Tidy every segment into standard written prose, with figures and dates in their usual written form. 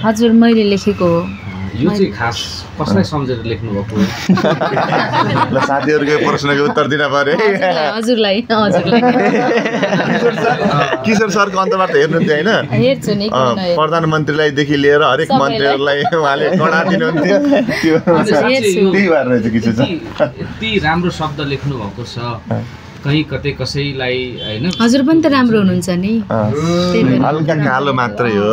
हजुर मैले लेखेको हो। यो चाहिँ खास कसलाई सम्झेर लेख्नु भएको हो? ल साथीहरुको प्रश्नको उत्तर दिन पर्यो हजुरलाई किशोर सरको अन्तर्वार्ता हेर्नुहुन्थ्यो हैन? हेर्छु नि किन नहेर्नु। प्रधानमन्त्रीलाई देखि लिएर हरेक मन्त्रीहरुलाई उहाँले कडा दिनुहुन्थ्यो त्यो त्यही भएर रहेछ किशोर सर यति राम्रो शब्द लेख्नु भएको छ कहीं कतै कसैलाई हैन हजुर पनि त राम्रो हुनुहुन्छ नि हल्का कालो मात्रै हो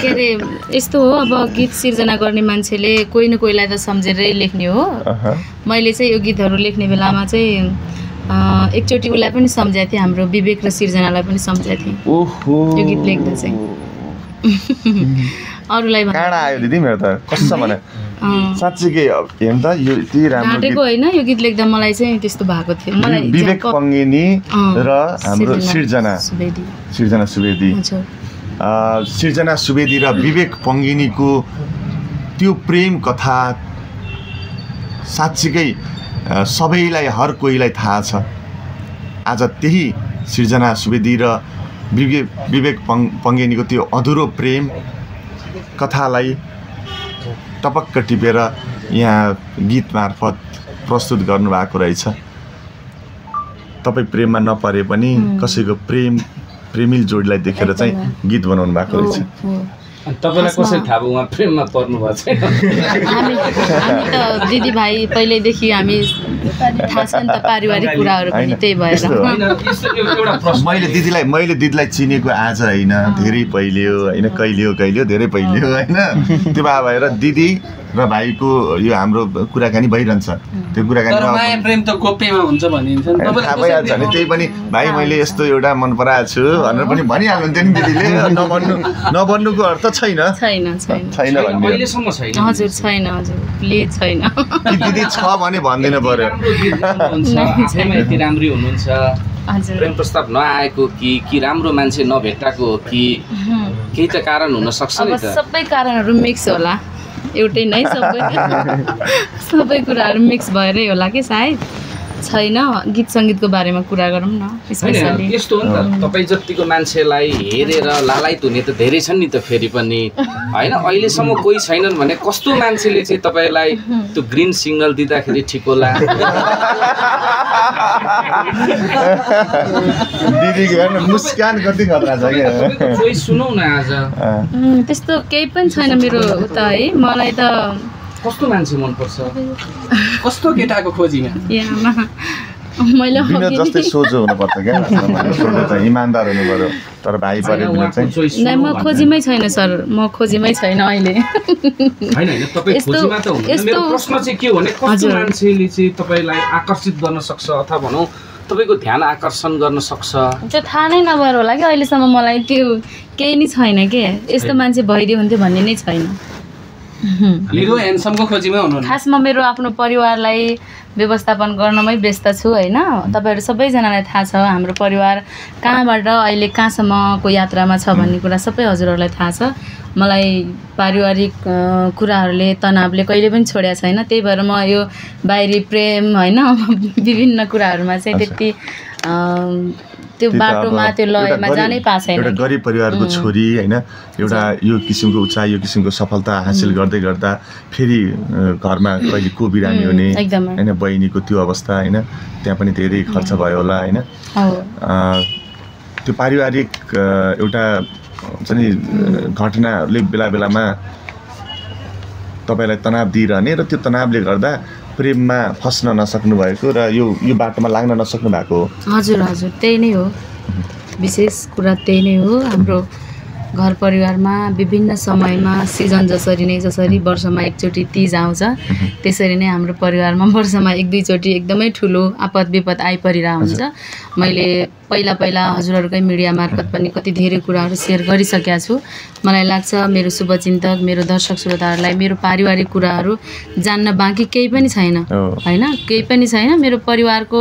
के रे यस्तो हो अब गीत सिर्जना गर्ने मान्छेले कोही न कोहीलाई त सम्झेरै लेख्ने हो मैले चाहिँ यो गीतहरू लेख्ने बेलामा चाहिँ एकचोटि उलाई पनि सम्झाएको थिएँ हाम्रो विवेक र सिर्जनालाई पनि सम्झाएको थिएँ ओहो यो गीत लेख्दा चाहिँ अरूलाई काँडा आयो दिदी मेरो त कसो भने साच्चै हेर्नु त यो यति राम्रो गीत हैन यो गीत लेख्दा मलाई चाहिँ त्यस्तो भएको थियो मलाई विवेक पंगेनी र हाम्रो सिर्जना सुवेदी सिर्जना सुवेदी र विवेक पंगेनीको त्यो प्रेम कथा साच्चै सबैलाई हर कोहीलाई थाहा छ आज त्यही सिर्जना सुवेदी र विवेक पंगेनीको त्यो अधुरो प्रेम कथालाई टपक्क टिपेर यहाँ गीत मार्फत प्रस्तुत गर्नुभएको रहेछ तपाई प्रेममा नपरे पनि कसैको प्रेमिल जोडीलाई देखेर चाहिँ गीत बनाउनु भएको रहेछ अनि तपाईलाई कसरी थाहा भयो उहाँ प्रेममा पर्नु भएको छैन हामी त दिदी भाइ पहिल्यैदेखि हामी थाहा छ नि त पारिवारिक कुराहरू पनि त्यही भएर मैले दिदीलाई चिनेको आज हैन धेरै पहिले हो हैन कहिले हो धेरै पहिले हो हैन त्यो भएर दिदी र भाइको यो हाम्रो कुराकानी भइरहन्छ त्यो कुराकानी माया प्रेम त गोप्यमा हुन्छ भनिन्छ नि थाहा भइहाल्छ नि त्यही पनि भाइ मैले यस्तो एउटा मन पराएको छु भनेर पनि भनिहाल्नुहुन्थ्यो नि दिदीले नबन्नुको अर्थ छैन भन्ने अहिलेसम्म छैन हजुर छैन हजुर प्लिज छैन दिदी छ भने भन्दिन पर्यो आफैमा यति राम्री हुनुहुन्छ हजुर प्रेम प्रस्ताव नआएको कि राम्रो मान्छे नभेटाको कि केही त कारण हुन सक्छ नि त सबै कारणहरू मिक्स होला एउटै नै सबै कुराहरू मिक्स भएरै होला कि सायद छैन गीत संगीतको बारेमा कुरा गरौँ न स्पेशली यस्तो हो नि त तपाई जतिको मान्छेलाई हेरेर लालायत हुने त धेरै छन् नि त फेरि पनि हैन अहिलेसम्म कोही छैनन् भने कस्तो मान्छेले चाहिँ तपाईलाई त्यो ग्रीन सिग्नल दिँदाखेरि ठिक होला दिदीको हेर्न मुस्कान कति खतरा छ के कोही सुनौ न आज त्यस्तो केही पनि छैन मेरो उता है मलाई त कस्तो मान्छे मन पर्छ कस्तो केटाको खोजीमा मैले जस्तै सोझो हुनुपर्छ क्या इमानदार हुनु पर्यो तर भाइ परे चाहिँ म खोजीमै छैन सर म खोजीमै छैन अहिले हैन तपाई खोजीमा त हुनुहुन्छ मेरो प्रश्न चाहिँ के हो भने कस्तो मान्छेले चाहिँ तपाईलाई आकर्षित गर्न सक्छ अथवा भनौं तपाईको ध्यान आकर्षण गर्न सक्छ त्यो थाहा नै नभएर होला कि अहिलेसम्म मलाई त्यो केही नै छैन के यस्तो मान्छे भइदियो हुन्थ्यो भन्ने नै छैन लिरो ह्यान्डसमको खोजीमा हुनुहुन्छ खासमा मेरो आफ्नो परिवारलाई व्यवस्थापन गर्नमै व्यस्त छु हैन तपाईहरु सबैजनालाई थाहा छ हाम्रो परिवार कहाँबाट अहिले कहाँसम्मको यात्रामा छ भन्ने कुरा सबै हजुरहरुलाई थाहा छ मलाई पारिवारिक कुराहरुले तनावले कहिले पनि छोड्या छैन त्यही भएर म यो बाहिरी प्रेम हैन विभिन्न कुराहरुमा चाहिँ त्यति त्यो बाटोमा त्यो लयमा जानै पाएको छैन एउटा गरिब परिवारको छोरी हैन एउटा यो किसिमको उचाइ यो किसिमको सफलता हासिल गर्दै गर्दा फेरि घरमा कहिले को बिरामी हुने हैन बहिनीको त्यो अवस्था हैन त्यहाँ पनि धेरै खर्च भयो होला हैन त्यो पारिवारिक एउटा चाहिँ घटनाहरुले बेला-बेलामा तपाईलाई तनाव दिइरहने र त्यो तनावले गर्दा प्रेममा फस्न नसक्नु भएको र यो बाटोमा लाग्न नसक्नु भएको हो हजुर हजुर त्यही नै हो विशेष कुरा त्यही नै हो हाम्रो घर परिवारमा विभिन्न समयमा सिजन जसरी वर्षमा एकचोटी तीज आउँछ त्यसरी नै हाम्रो परिवारमा वर्षमा एक दुई चोटी एकदमै ठुलो आपद विपद आइपरिरा हुन्छ मैले पहिला हजुरहरुकै मिडिया मार्फत पनि कति धेरै कुराहरु शेयर गरिसकेका छु मलाई लाग्छ मेरो शुभचिन्तक मेरो दर्शक श्रोताहरुलाई मेरो पारिवारिक कुराहरु जान्न बाँकी केही पनि छैन हैन केही पनि छैन मेरो परिवारको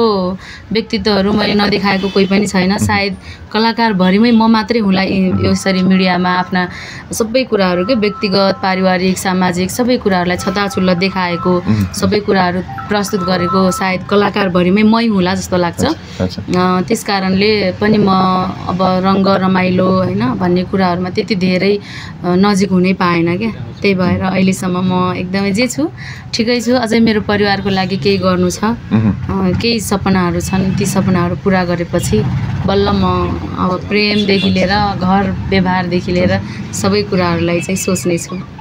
व्यक्तित्वहरु मैले नदेखाएको कोही पनि छैन सायद कलाकार भरिमै म मात्रै हुँला यसरी मिडियामा आफ्ना सबै कुराहरु के व्यक्तिगत पारिवारिक सामाजिक सबै कुराहरुलाई छताछुल्ल देखाएको सबै कुराहरु प्रस्तुत गरेको सायद कलाकार भरिमै मै हुँला जस्तो लाग्छ त्यसकारण हुनाले पनि म अब रङ्ग रमाइलो होइन भन्ने कुराहरूमा त्यति धेरै नजिक हुनै पाएन क्या। त्यही भएर अहिलेसम्म म एकदमै जे छु ठिकै छु। अझै मेरो परिवारको लागि केही गर्नु छ, केही सपनाहरू छन्, ती सपनाहरू पुरा गरेपछि बल्ल म अब प्रेमदेखि लिएर घर व्यवहारदेखि लिएर सबै कुराहरूलाई चाहिँ सोच्नेछु।